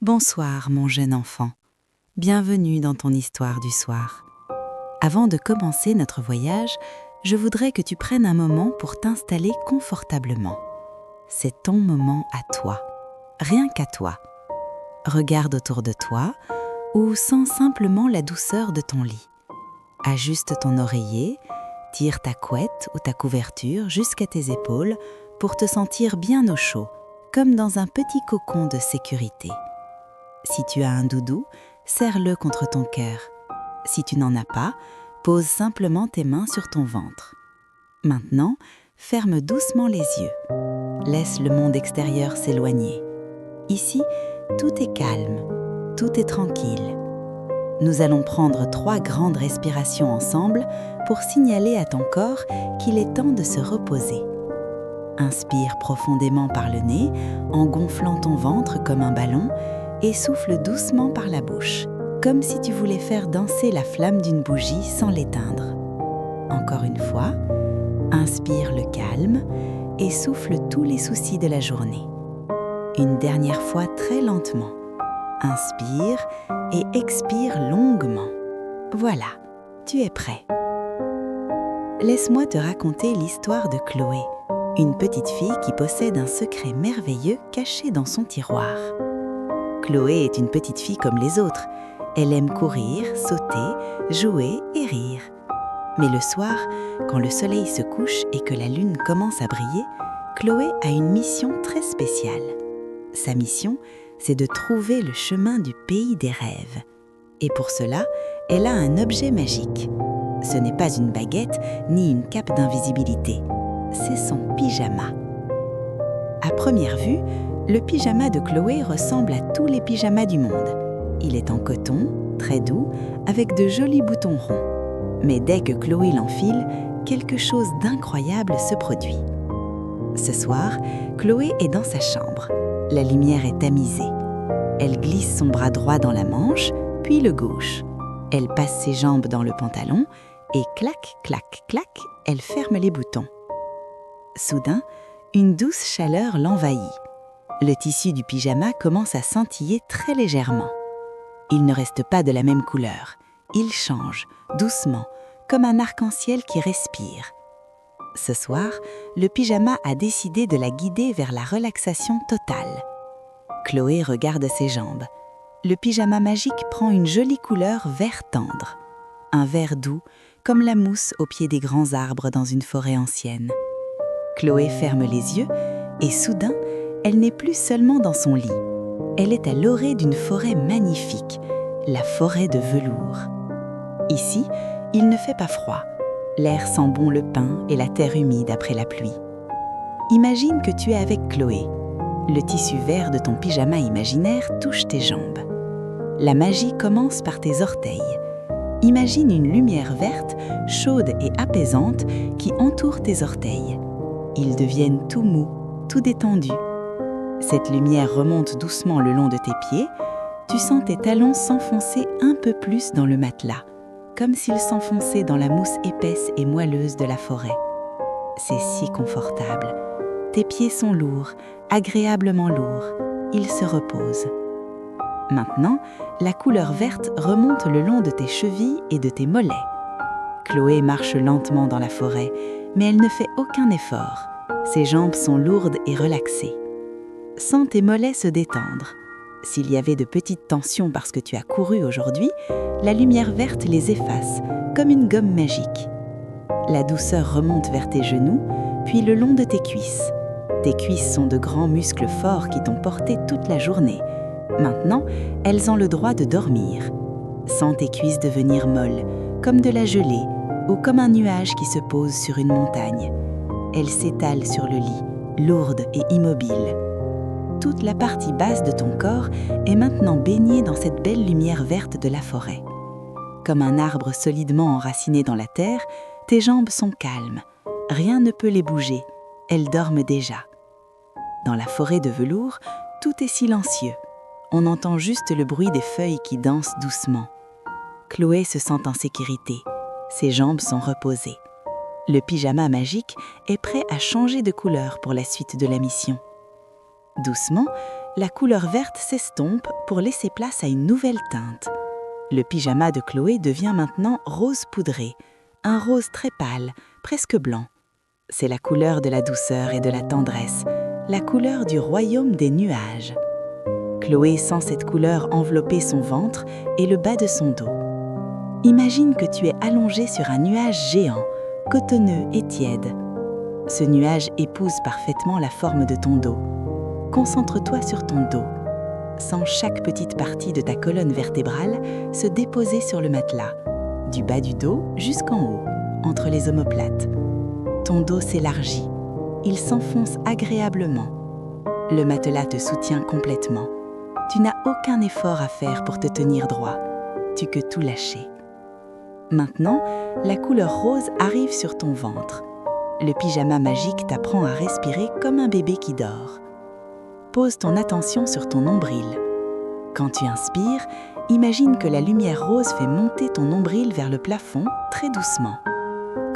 Bonsoir mon jeune enfant, bienvenue dans ton histoire du soir. Avant de commencer notre voyage, je voudrais que tu prennes un moment pour t'installer confortablement. C'est ton moment à toi, rien qu'à toi. Regarde autour de toi ou sens simplement la douceur de ton lit. Ajuste ton oreiller, tire ta couette ou ta couverture jusqu'à tes épaules pour te sentir bien au chaud, comme dans un petit cocon de sécurité. Si tu as un doudou, serre-le contre ton cœur. Si tu n'en as pas, pose simplement tes mains sur ton ventre. Maintenant, ferme doucement les yeux. Laisse le monde extérieur s'éloigner. Ici, tout est calme, tout est tranquille. Nous allons prendre 3 grandes respirations ensemble pour signaler à ton corps qu'il est temps de se reposer. Inspire profondément par le nez en gonflant ton ventre comme un ballon et souffle doucement par la bouche, comme si tu voulais faire danser la flamme d'une bougie sans l'éteindre. Encore une fois, inspire le calme et souffle tous les soucis de la journée. Une dernière fois très lentement. Inspire et expire longuement. Voilà, tu es prêt. Laisse-moi te raconter l'histoire de Chloé, une petite fille qui possède un secret merveilleux caché dans son tiroir. Chloé est une petite fille comme les autres. Elle aime courir, sauter, jouer et rire. Mais le soir, quand le soleil se couche et que la lune commence à briller, Chloé a une mission très spéciale. Sa mission, c'est de trouver le chemin du pays des rêves. Et pour cela, elle a un objet magique. Ce n'est pas une baguette ni une cape d'invisibilité. C'est son pyjama. À première vue, le pyjama de Chloé ressemble à tous les pyjamas du monde. Il est en coton, très doux, avec de jolis boutons ronds. Mais dès que Chloé l'enfile, quelque chose d'incroyable se produit. Ce soir, Chloé est dans sa chambre. La lumière est tamisée. Elle glisse son bras droit dans la manche, puis le gauche. Elle passe ses jambes dans le pantalon et clac, clac, clac, elle ferme les boutons. Soudain, une douce chaleur l'envahit. Le tissu du pyjama commence à scintiller très légèrement. Il ne reste pas de la même couleur. Il change, doucement, comme un arc-en-ciel qui respire. Ce soir, le pyjama a décidé de la guider vers la relaxation totale. Chloé regarde ses jambes. Le pyjama magique prend une jolie couleur vert tendre. Un vert doux, comme la mousse au pied des grands arbres dans une forêt ancienne. Chloé ferme les yeux et soudain, elle n'est plus seulement dans son lit. Elle est à l'orée d'une forêt magnifique, la forêt de velours. Ici, il ne fait pas froid. L'air sent bon le pin et la terre humide après la pluie. Imagine que tu es avec Chloé. Le tissu vert de ton pyjama imaginaire touche tes jambes. La magie commence par tes orteils. Imagine une lumière verte, chaude et apaisante qui entoure tes orteils. Ils deviennent tout mous, tout détendus. Cette lumière remonte doucement le long de tes pieds. Tu sens tes talons s'enfoncer un peu plus dans le matelas, comme s'ils s'enfonçaient dans la mousse épaisse et moelleuse de la forêt. C'est si confortable. Tes pieds sont lourds, agréablement lourds. Ils se reposent. Maintenant, la couleur verte remonte le long de tes chevilles et de tes mollets. Chloé marche lentement dans la forêt, mais elle ne fait aucun effort. Ses jambes sont lourdes et relaxées. Sens tes mollets se détendre. S'il y avait de petites tensions parce que tu as couru aujourd'hui, la lumière verte les efface, comme une gomme magique. La douceur remonte vers tes genoux, puis le long de tes cuisses. Tes cuisses sont de grands muscles forts qui t'ont porté toute la journée. Maintenant, elles ont le droit de dormir. Sens tes cuisses devenir molles, comme de la gelée ou comme un nuage qui se pose sur une montagne. Elles s'étalent sur le lit, lourdes et immobiles. Toute la partie basse de ton corps est maintenant baignée dans cette belle lumière verte de la forêt. Comme un arbre solidement enraciné dans la terre, tes jambes sont calmes. Rien ne peut les bouger. Elles dorment déjà. Dans la forêt de velours, tout est silencieux. On entend juste le bruit des feuilles qui dansent doucement. Chloé se sent en sécurité. Ses jambes sont reposées. Le pyjama magique est prêt à changer de couleur pour la suite de la mission. Doucement, la couleur verte s'estompe pour laisser place à une nouvelle teinte. Le pyjama de Chloé devient maintenant rose poudré, un rose très pâle, presque blanc. C'est la couleur de la douceur et de la tendresse, la couleur du royaume des nuages. Chloé sent cette couleur envelopper son ventre et le bas de son dos. Imagine que tu es allongé sur un nuage géant, cotonneux et tiède. Ce nuage épouse parfaitement la forme de ton dos. Concentre-toi sur ton dos. Sens chaque petite partie de ta colonne vertébrale se déposer sur le matelas, du bas du dos jusqu'en haut, entre les omoplates. Ton dos s'élargit, il s'enfonce agréablement. Le matelas te soutient complètement. Tu n'as aucun effort à faire pour te tenir droit, tu peux tout lâcher. Maintenant, la couleur rose arrive sur ton ventre. Le pyjama magique t'apprend à respirer comme un bébé qui dort. Pose ton attention sur ton nombril. Quand tu inspires, imagine que la lumière rose fait monter ton nombril vers le plafond très doucement.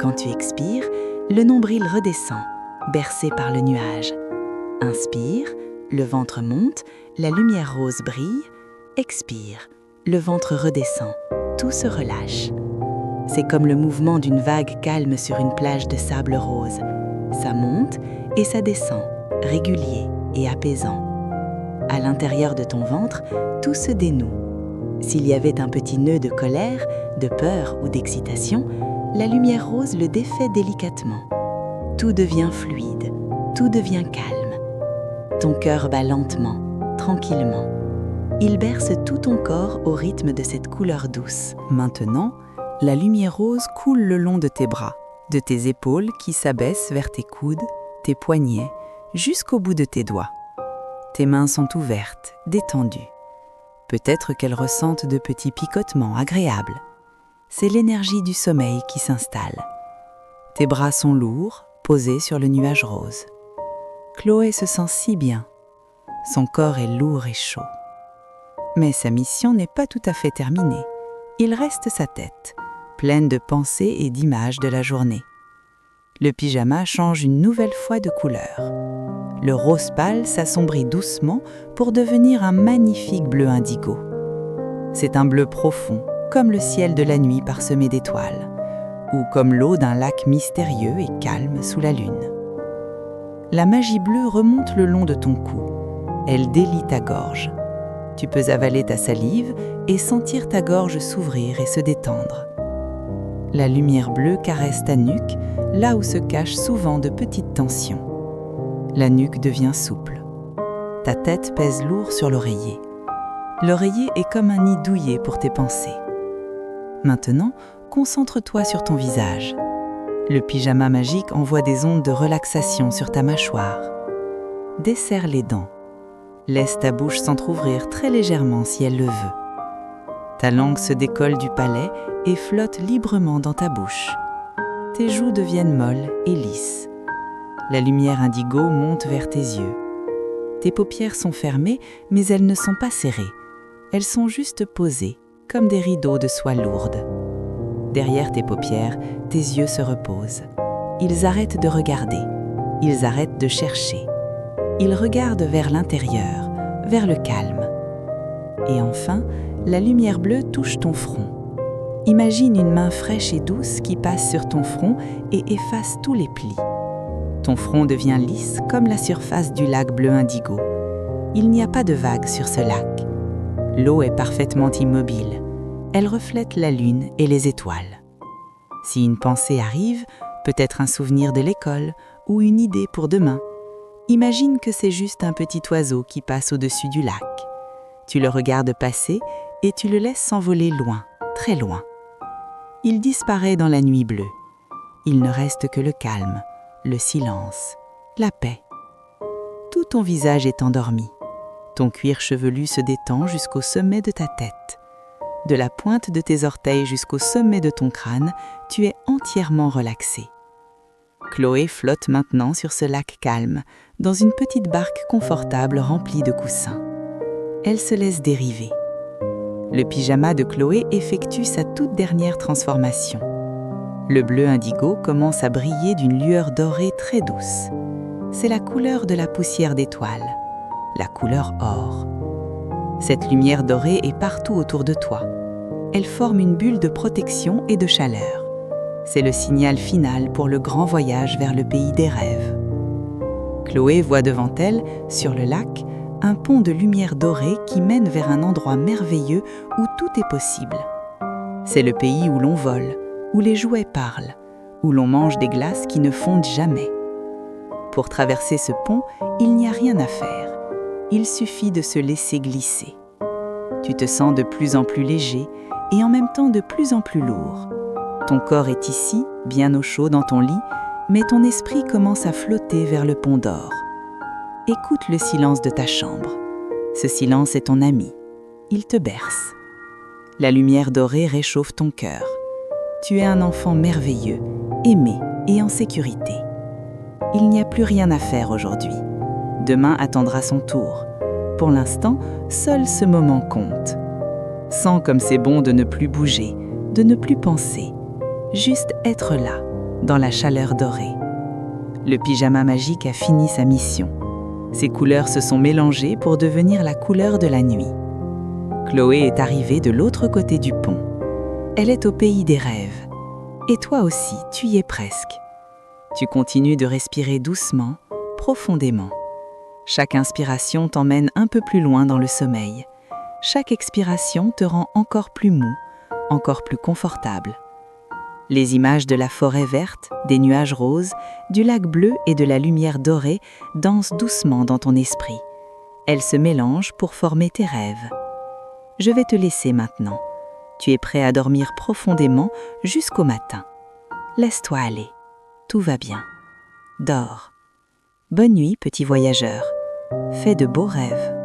Quand tu expires, le nombril redescend, bercé par le nuage. Inspire, le ventre monte, la lumière rose brille. Expire, le ventre redescend, tout se relâche. C'est comme le mouvement d'une vague calme sur une plage de sable rose. Ça monte et ça descend, régulier et apaisant. À l'intérieur de ton ventre, tout se dénoue. S'il y avait un petit nœud de colère, de peur ou d'excitation, la lumière rose le défait délicatement. Tout devient fluide, tout devient calme. Ton cœur bat lentement, tranquillement. Il berce tout ton corps au rythme de cette couleur douce. Maintenant, la lumière rose coule le long de tes bras, de tes épaules qui s'abaissent vers tes coudes, tes poignets, jusqu'au bout de tes doigts. Tes mains sont ouvertes, détendues. Peut-être qu'elles ressentent de petits picotements agréables. C'est l'énergie du sommeil qui s'installe. Tes bras sont lourds, posés sur le nuage rose. Chloé se sent si bien. Son corps est lourd et chaud. Mais sa mission n'est pas tout à fait terminée. Il reste sa tête, pleine de pensées et d'images de la journée. Le pyjama change une nouvelle fois de couleur. Le rose pâle s'assombrit doucement pour devenir un magnifique bleu indigo. C'est un bleu profond, comme le ciel de la nuit parsemé d'étoiles, ou comme l'eau d'un lac mystérieux et calme sous la lune. La magie bleue remonte le long de ton cou. Elle délie ta gorge. Tu peux avaler ta salive et sentir ta gorge s'ouvrir et se détendre. La lumière bleue caresse ta nuque, là où se cachent souvent de petites tensions. La nuque devient souple. Ta tête pèse lourd sur l'oreiller. L'oreiller est comme un nid douillet pour tes pensées. Maintenant, concentre-toi sur ton visage. Le pyjama magique envoie des ondes de relaxation sur ta mâchoire. Desserre les dents. Laisse ta bouche s'entrouvrir très légèrement si elle le veut. Ta langue se décolle du palais et flotte librement dans ta bouche. Tes joues deviennent molles et lisses. La lumière indigo monte vers tes yeux. Tes paupières sont fermées, mais elles ne sont pas serrées. Elles sont juste posées, comme des rideaux de soie lourde. Derrière tes paupières, tes yeux se reposent. Ils arrêtent de regarder. Ils arrêtent de chercher. Ils regardent vers l'intérieur, vers le calme. Et enfin, la lumière bleue touche ton front. Imagine une main fraîche et douce qui passe sur ton front et efface tous les plis. Ton front devient lisse comme la surface du lac bleu indigo. Il n'y a pas de vagues sur ce lac. L'eau est parfaitement immobile. Elle reflète la lune et les étoiles. Si une pensée arrive, peut-être un souvenir de l'école ou une idée pour demain, imagine que c'est juste un petit oiseau qui passe au-dessus du lac. Tu le regardes passer et tu le laisses s'envoler loin, très loin. Il disparaît dans la nuit bleue. Il ne reste que le calme, le silence, la paix. Tout ton visage est endormi. Ton cuir chevelu se détend jusqu'au sommet de ta tête. De la pointe de tes orteils jusqu'au sommet de ton crâne, tu es entièrement relaxé. Chloé flotte maintenant sur ce lac calme, dans une petite barque confortable remplie de coussins. Elle se laisse dériver. Le pyjama de Chloé effectue sa toute dernière transformation. Le bleu indigo commence à briller d'une lueur dorée très douce. C'est la couleur de la poussière d'étoiles. la couleur or. Cette lumière dorée est partout autour de toi. Elle forme une bulle de protection et de chaleur. C'est le signal final pour le grand voyage vers le pays des rêves. Chloé voit devant elle, sur le lac, un pont de lumière dorée qui mène vers un endroit merveilleux où tout est possible. C'est le pays où l'on vole, où les jouets parlent, où l'on mange des glaces qui ne fondent jamais. Pour traverser ce pont, il n'y a rien à faire. Il suffit de se laisser glisser. Tu te sens de plus en plus léger et en même temps de plus en plus lourd. Ton corps est ici, bien au chaud dans ton lit, mais ton esprit commence à flotter vers le pont d'or. Écoute le silence de ta chambre. Ce silence est ton ami. Il te berce. La lumière dorée réchauffe ton cœur. Tu es un enfant merveilleux, aimé et en sécurité. Il n'y a plus rien à faire aujourd'hui. Demain attendra son tour. Pour l'instant, seul ce moment compte. Sens comme c'est bon de ne plus bouger, de ne plus penser. Juste être là, dans la chaleur dorée. Le pyjama magique a fini sa mission. Ses couleurs se sont mélangées pour devenir la couleur de la nuit. Chloé est arrivée de l'autre côté du pont. Elle est au pays des rêves. Et toi aussi, tu y es presque. Tu continues de respirer doucement, profondément. Chaque inspiration t'emmène un peu plus loin dans le sommeil. Chaque expiration te rend encore plus mou, encore plus confortable. Les images de la forêt verte, des nuages roses, du lac bleu et de la lumière dorée dansent doucement dans ton esprit. Elles se mélangent pour former tes rêves. Je vais te laisser maintenant. Tu es prêt à dormir profondément jusqu'au matin. Laisse-toi aller. Tout va bien. Dors. Bonne nuit, petit voyageur. Fais de beaux rêves.